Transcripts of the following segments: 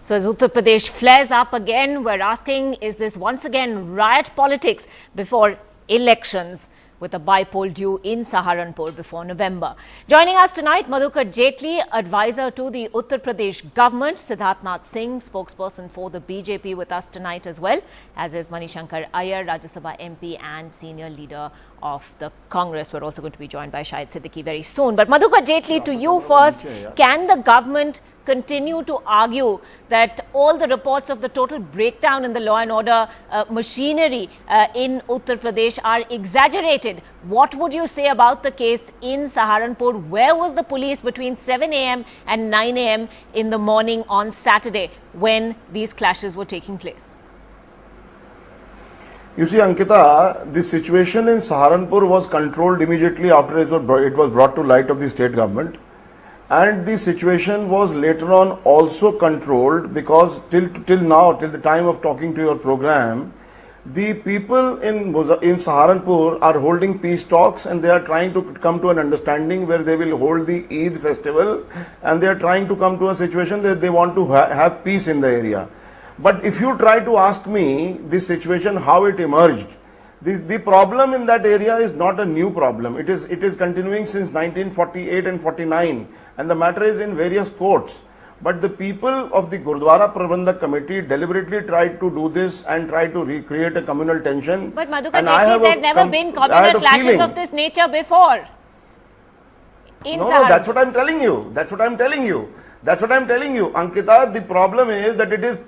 So as Uttar Pradesh flares up again, we're asking, is this once again riot politics before elections, with a by-poll due in Saharanpur before November? Joining us tonight, Madhukar Jaitley, advisor to the Uttar Pradesh government, Siddharth Singh, spokesperson for the BJP, with us tonight as well, as is Manishankar Iyer, Rajya Sabha MP and senior leader of the Congress. We're also going to be joined by Shahid Siddiqui very soon. But Madhukar Jaitley, to you first, can the government continue to argue that all the reports of the total breakdown in the law and order machinery in Uttar Pradesh are exaggerated? What would you say about the case in Saharanpur? Where was the police between 7 a.m. and 9 a.m. in the morning on Saturday when these clashes were taking place? You see, Ankita, the situation in Saharanpur was controlled immediately after it was brought to light of the state government. And the situation was later on also controlled, because till now, till the time of talking to your program, the people in Saharanpur are holding peace talks, and they are trying to come to an understanding where they will hold the Eid festival, and they are trying to come to a situation that they want to have peace in the area. But if you try to ask me the situation, how it emerged, the problem in that area is not a new problem. It is continuing since 1948 and 49, and the matter is in various courts. But the people of the Gurudwara Prabandhak Committee deliberately tried to do this and tried to recreate a communal tension. But Madhukar Jaitley, there have never been communal clashes of this nature before. No, that's what I'm telling you. That's what I'm telling you. That's what I'm telling you, Ankita. The problem is that it is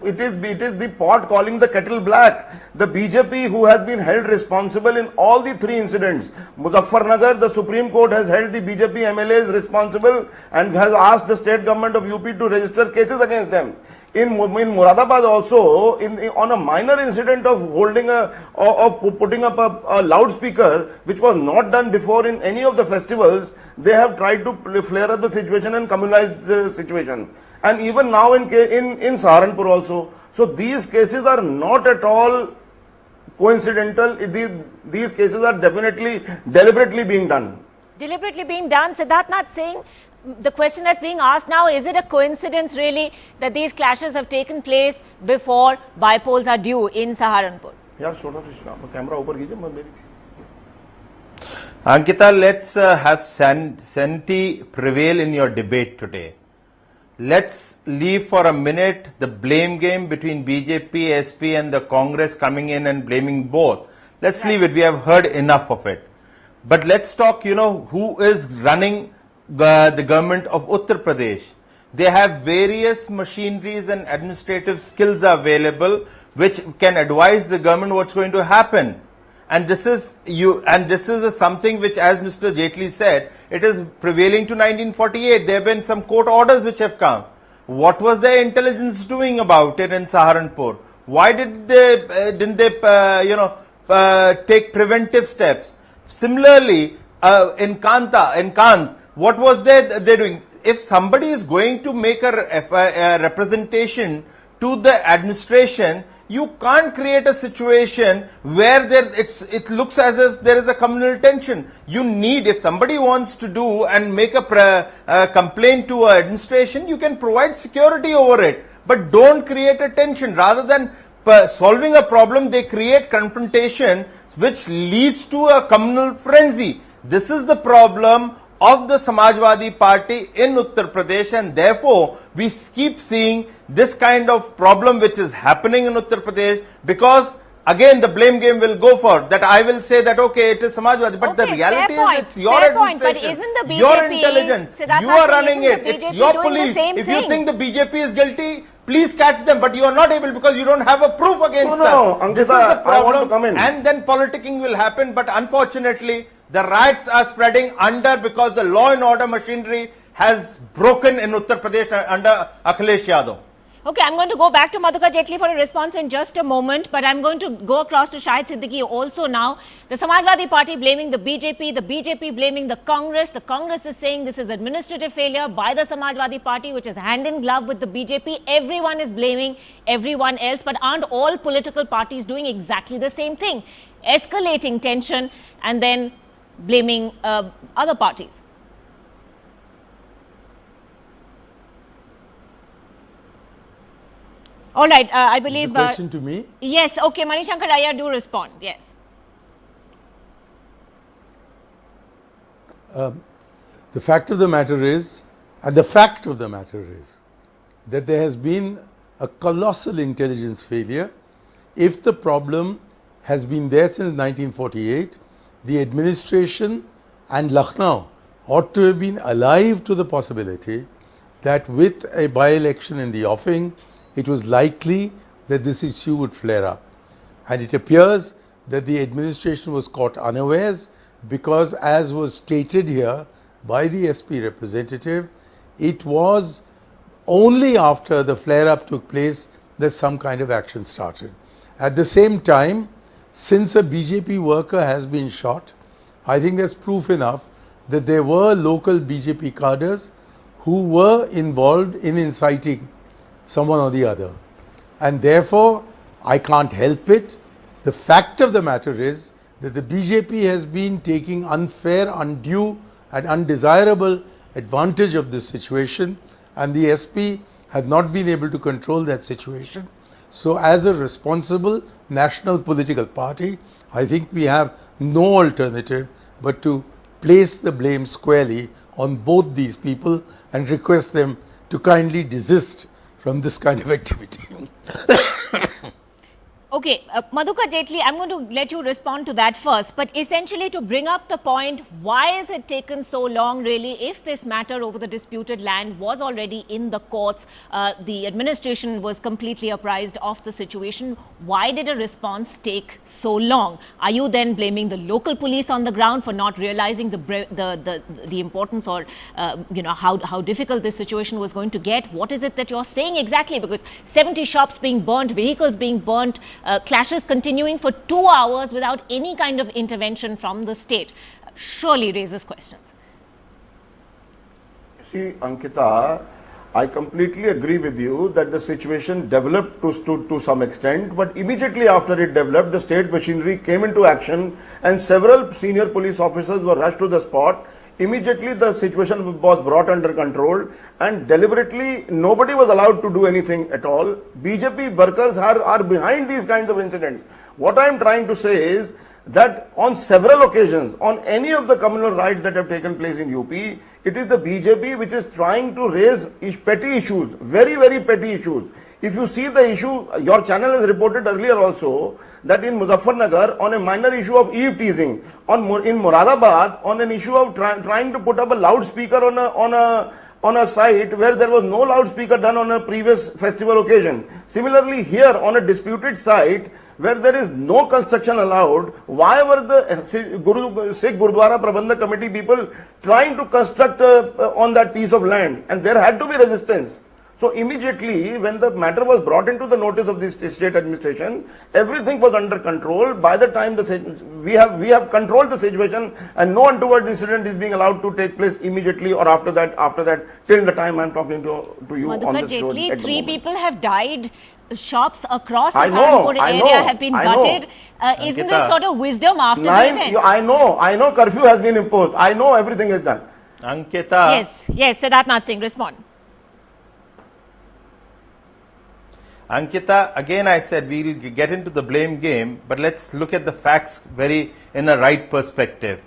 the pot calling the kettle black. The BJP, who has been held responsible in all the three incidents. Muzaffarnagar, the Supreme Court has held the BJP MLAs responsible and has asked the state government of UP to register cases against them. In Muradabad also, on a minor incident of putting up a loudspeaker, which was not done before in any of the festivals, they have tried to flare up the situation and communalize the situation. And even now in Saharanpur also. So these cases are not at all coincidental. These cases are definitely deliberately being done. Deliberately being done. Siddharth Singh, the question that's being asked now, is it a coincidence really that these clashes have taken place before by-polls are due in Saharanpur? Ankita, let's have sanity prevail in your debate today. Let's leave for a minute the blame game between BJP, SP and the Congress coming in and blaming both. Let's leave it. We have heard enough of it. But let's talk, who is running the government of Uttar Pradesh. They have various machineries and administrative skills available which can advise the government what's going to happen. And this is something which, as Mr. Jaitley said, it is prevailing to 1948. There have been some court orders which have come. What was their intelligence doing about it in Saharanpur? Why didn't they take preventive steps? Similarly, in Kant, what was they doing? If somebody is going to make a representation to the administration, you can't create a situation where it looks as if there is a communal tension. You need, if somebody wants to do and make a complaint to an administration, you can provide security over it. But don't create a tension. Rather than solving a problem, they create confrontation which leads to a communal frenzy. This is the problem of the Samajwadi Party in Uttar Pradesh, and therefore we keep seeing this kind of problem which is happening in Uttar Pradesh, because again the blame game will go for that. I will say that okay, it is Samajwadi, but the reality is it's your administration, but isn't the BJP, your intelligence, you are running it, it's your police. If you think the BJP is guilty, please catch them, but you are not able because you don't have a proof against them. This is the problem, I want to come in. And then politicking will happen, but unfortunately the riots are spreading because the law and order machinery has broken in Uttar Pradesh under Akhilesh Yadav. Okay, I'm going to go back to Madhukar Jaitley for a response in just a moment, but I'm going to go across to Shahid Siddiqui also now. The Samajwadi Party blaming the BJP blaming the Congress. The Congress is saying this is administrative failure by the Samajwadi Party, which is hand in glove with the BJP. Everyone is blaming everyone else, but aren't all political parties doing exactly the same thing? Escalating tension and then blaming other parties. All right, I believe... Is the question to me? Yes, okay, Manishankar Iyer, do respond, yes. The fact of the matter is, and the fact of the matter is, that there has been a colossal intelligence failure. If the problem has been there since 1948, the administration and Lucknow ought to have been alive to the possibility that with a by-election in the offing, it was likely that this issue would flare up. And it appears that the administration was caught unawares because, as was stated here by the SP representative, it was only after the flare-up took place that some kind of action started. At the same time, since a BJP worker has been shot, I think that's proof enough that there were local BJP cadres who were involved in inciting someone or the other. And therefore, I can't help it. The fact of the matter is that the BJP has been taking unfair, undue and undesirable advantage of this situation, and the SP have not been able to control that situation. So as a responsible national political party, I think we have no alternative but to place the blame squarely on both these people and request them to kindly desist from this kind of activity. Okay, Madhukar Jaitley, I'm going to let you respond to that first, but essentially to bring up the point, why has it taken so long really? If this matter over the disputed land was already in the courts, the administration was completely apprised of the situation, why did a response take so long? Are you then blaming the local police on the ground for not realizing the importance or how difficult this situation was going to get? What is it that you're saying exactly? Because 70 shops being burnt, vehicles being burnt, clashes continuing for 2 hours without any kind of intervention from the state surely raises questions. See, Ankita, I completely agree with you that the situation developed to some extent, but immediately after it developed, the state machinery came into action and several senior police officers were rushed to the spot. Immediately the situation was brought under control and deliberately nobody was allowed to do anything at all. BJP workers are behind these kinds of incidents. What I am trying to say is that on several occasions, on any of the communal riots that have taken place in UP, it is the BJP which is trying to raise petty issues, very, very petty issues. If you see the issue, your channel has reported earlier also that in Muzaffarnagar, on a minor issue of eve teasing, in Moradabad, on an issue of trying to put up a loudspeaker on a site where there was no loudspeaker done on a previous festival occasion. Similarly, here on a disputed site where there is no construction allowed, why were the Sikh Gurudwara Prabandhak Committee people trying to construct on that piece of land? And there had to be resistance. So immediately when the matter was brought into the notice of the state administration, everything was under control. By the time we have controlled the situation and no untoward incident is being allowed to take place immediately or after that till the time I am talking to you on Madhukar this road. Jaitley, 3 people have died. Shops across the Saharanpur area have been gutted. Isn't this sort of wisdom after the event? I know curfew has been imposed. I know everything is done. Ankita. Yes, Siddharth Nath Singh, respond. Ankita, again I said we'll get into the blame game, but let's look at the facts in a right perspective.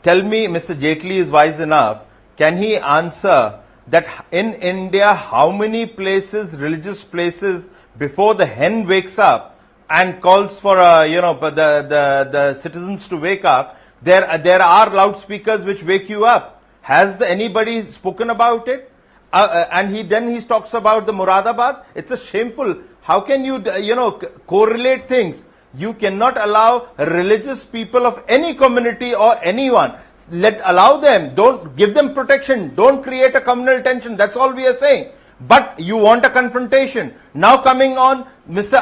Tell me, Mr. Jaitley is wise enough, can he answer that in India, how many places, religious places, before the hen wakes up and calls for the citizens to wake up, there are loudspeakers which wake you up. Has anybody spoken about it? And he talks about the Moradabad. It's a shameful. How can you correlate things? You cannot allow religious people of any community or anyone. Allow them. Don't give them protection. Don't create a communal tension. That's all we are saying. But you want a confrontation. Now coming on, Mr.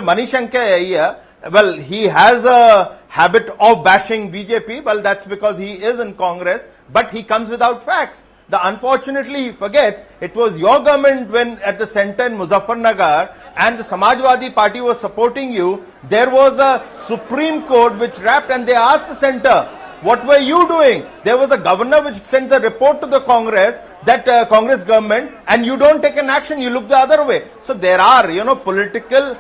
Manishankar here. Well, he has a habit of bashing BJP. Well, that's because he is in Congress. But he comes without facts. Unfortunately, he forgets, it was your government when at the center in Muzaffarnagar and the Samajwadi Party was supporting you, there was a Supreme Court which rapped and they asked the center, what were you doing? There was a governor which sends a report to the Congress that Congress government, and you don't take an action, you look the other way. So there are, political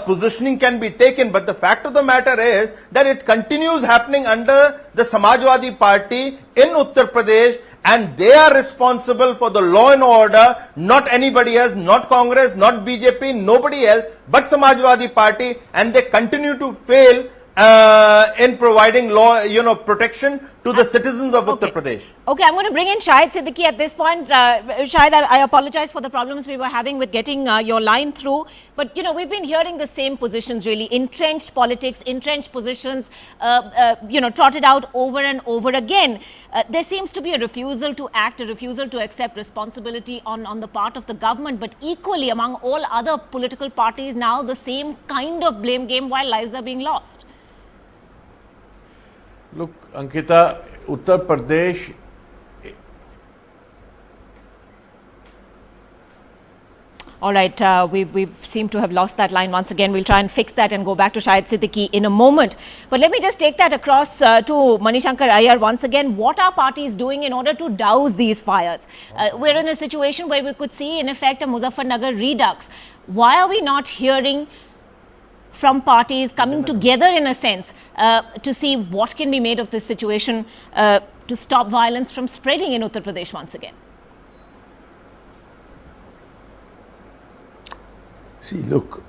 positioning can be taken, but the fact of the matter is that it continues happening under the Samajwadi Party in Uttar Pradesh, and they are responsible for the law and order, not anybody else, not Congress, not BJP, nobody else, but Samajwadi Party, and they continue to fail in providing law, protection to the citizens of Uttar Pradesh. Okay, I'm going to bring in Shahid Siddiqui at this point. Shahid, I apologize for the problems we were having with getting your line through. But, we've been hearing the same positions, really. Entrenched politics, entrenched positions, trotted out over and over again. There seems to be a refusal to act, a refusal to accept responsibility on the part of the government. But equally, among all other political parties now, the same kind of blame game while lives are being lost. Look, Ankita, Uttar Pradesh All right, we seem to have lost that line once again. We'll try and fix that and go back to Shahid Siddiqui in a moment. But let me just take that across to Manishankar Iyer once again. What are parties doing in order to douse these fires? We're in a situation where we could see, in effect, a Muzaffarnagar redux. Why are we not hearing from parties coming together, in a sense, to see what can be made of this situation to stop violence from spreading in Uttar Pradesh once again? See, look,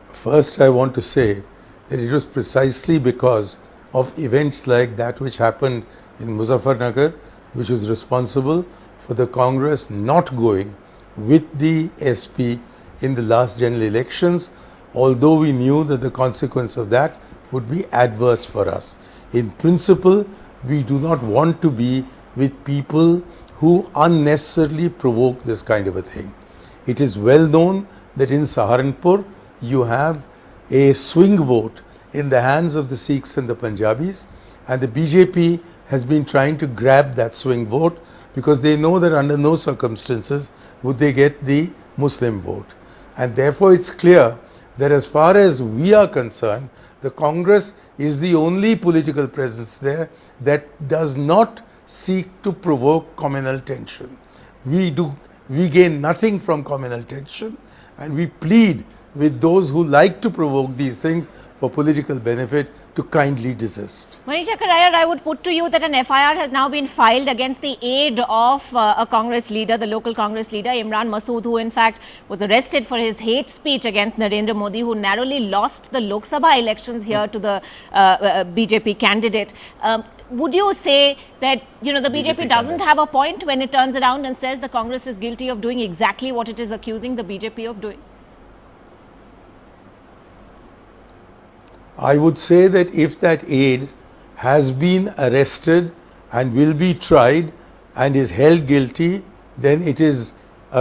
first I want to say that it was precisely because of events like that which happened in Muzaffarnagar, which was responsible for the Congress not going with the SP in the last general elections, although we knew that the consequence of that would be adverse for us. In principle, we do not want to be with people who unnecessarily provoke this kind of a thing. It is well known that in Saharanpur you have a swing vote in the hands of the Sikhs and the Punjabis, and the BJP has been trying to grab that swing vote because they know that under no circumstances would they get the Muslim vote. And therefore it's clear that as far as we are concerned, the Congress is the only political presence there that does not seek to provoke communal tension. We gain nothing from communal tension, and we plead with those who like to provoke these things for political benefit to kindly desist. Manishankar Iyer, I would put to you that an FIR has now been filed against the aide of a Congress leader, the local Congress leader, Imran Masood, who in fact was arrested for his hate speech against Narendra Modi, who narrowly lost the Lok Sabha elections here to the BJP candidate. Would you say that, the BJP doesn't have a point when it turns around and says the Congress is guilty of doing exactly what it is accusing the BJP of doing? I would say that if that aide has been arrested and will be tried and is held guilty, then it is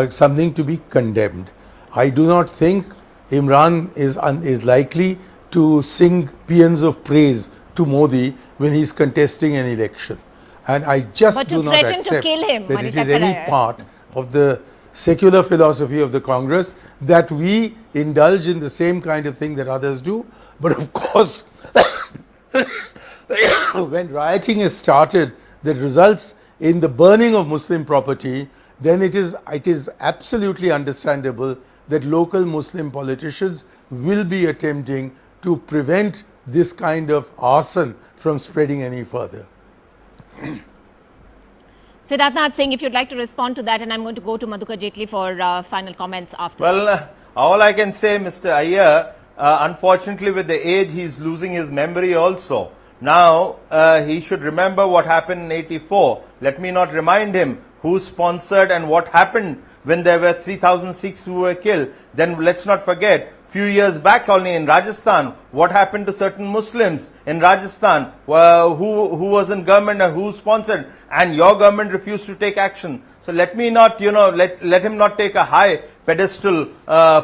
something to be condemned. I do not think Imran is likely to sing paeans of praise to Modi when he is contesting an election. And I just do not accept that it is any part of the secular philosophy of the Congress that we indulge in the same kind of thing that others do. But of course, when rioting is started that results in the burning of Muslim property, then it is absolutely understandable that local Muslim politicians will be attempting to prevent this kind of arson from spreading any further. Siddharth Singh, if you'd like to respond to that, and I'm going to go to Madhukar Jaitley for final comments after. Well, all I can say, Mr. Iyer, unfortunately with the age, he's losing his memory also. Now, he should remember what happened in '84. Let me not remind him who sponsored and what happened when there were 3,000 Sikhs who were killed. Then let's not forget, few years back only in Rajasthan, what happened to certain Muslims in Rajasthan, who was in government and who sponsored, and your government refused to take action. So let me not, let him not take a high pedestal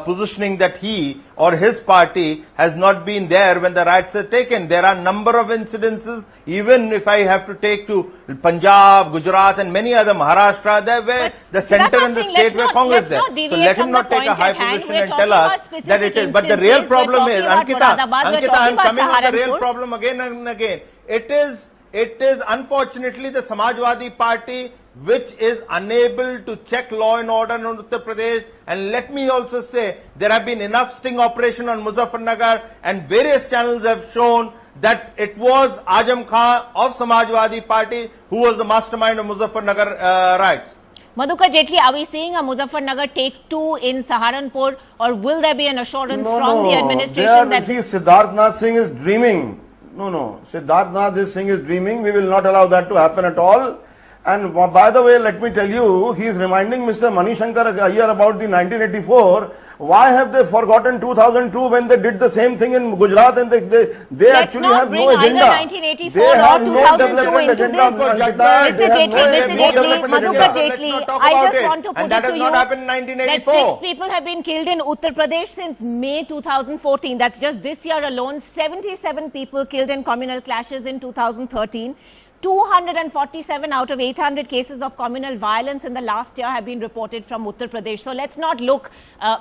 positioning that he or his party has not been there when the riots are taken. There are a number of incidences, even if I have to take to Punjab, Gujarat and many other, Maharashtra, there where the center and the state were Congress there. So let him not take a high position and tell us that it is. But the real problem is, Ankita, I'm coming on the real problem again and again. It is unfortunately the Samajwadi Party which is unable to check law and order in Uttar Pradesh. And let me also say, there have been enough sting operation on Muzaffarnagar, and various channels have shown that it was Azam Khan of Samajwadi Party who was the mastermind of Muzaffarnagar riots. Madhukar Jaitley, are we seeing a Muzaffarnagar take two in Saharanpur, or will there be an assurance from the administration that... See, Siddharth Nath Singh is dreaming. No. Siddharth Nath Singh is dreaming. We will not allow that to happen at all. And by the way, let me tell you, he is reminding Mr. Manishankar Ayyar about the 1984. Why have they forgotten 2002 when they did the same thing in Gujarat, and they actually have no agenda. Let's not bring either 1984 or 2002 into this. Mr. Jaitley, Madhukar Jaitley, I just want to put it to you that 6 people have been killed in Uttar Pradesh since May 2014. That's just this year alone. 77 people killed in communal clashes in 2013. 247 out of 800 cases of communal violence in the last year have been reported from Uttar Pradesh. So let's not look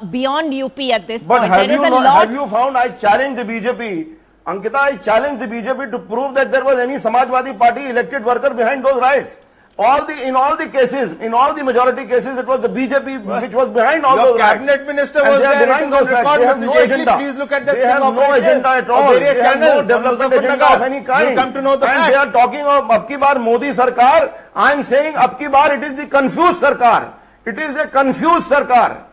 beyond UP at this point. But have you found, I challenge the BJP, Ankita, I challenge the BJP to prove that there was any Samajwadi Party elected worker behind those riots. In all the cases, in all the majority cases, it was the BJP which was behind all those riots. Your cabinet minister was there. Denying those facts. They have no agenda. Please look at the they have no agenda at all. They have no development agenda of any kind. You come to know the and facts. they are talking of Abki Baar Modi Sarkar. I am saying Abki Baar it is the confused Sarkar. It is a confused Sarkar.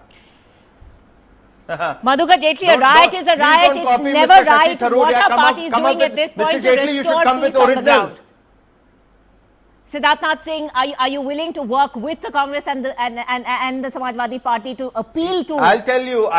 Madhukar Jaitley, a riot is a riot. It's never right. What are parties doing at this point to restore peace on the ground? Siddharth Nath Singh, are you willing to work with the Congress and the Samajwadi Party to appeal to? I'll tell you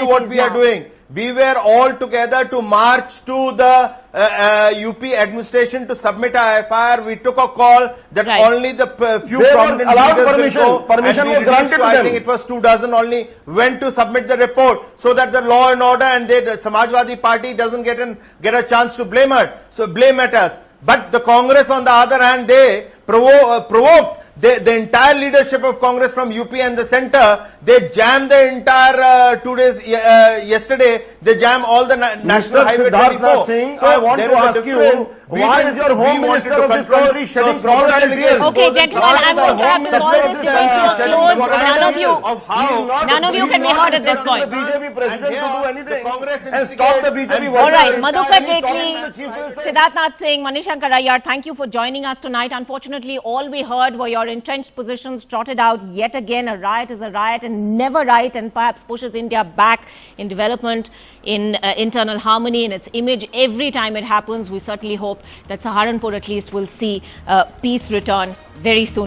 what we are doing. We were all together to march to the UP administration to submit a FIR. We took a call that only the few prominent leaders will go. Permission was granted to them. I think it was 24 only went to submit the report, so that the law and order and the Samajwadi Party doesn't get a chance to blame at us. But the Congress, on the other hand, they provoked the entire leadership of Congress from UP and the centre. They jammed the entire 2 days yesterday. They jammed all the national highway 24. Singh, so I want to ask you, why is your home minister of this country shedding crocodile tears? Okay, gentlemen, I'm going to have to call this debate to a close. None of you can be heard at this point. The BJP president to do anything and stop the BJP. All right, Madhukar Jaitley, Siddharth Nath Singh, Manishankar Ayyar, thank you for joining us tonight. Unfortunately, all we heard were your entrenched positions trotted out yet again. A riot is a riot and never right, and perhaps pushes India back in development, in internal harmony, in its image. Every time it happens, we certainly hope that Saharanpur at least will see peace return very soon.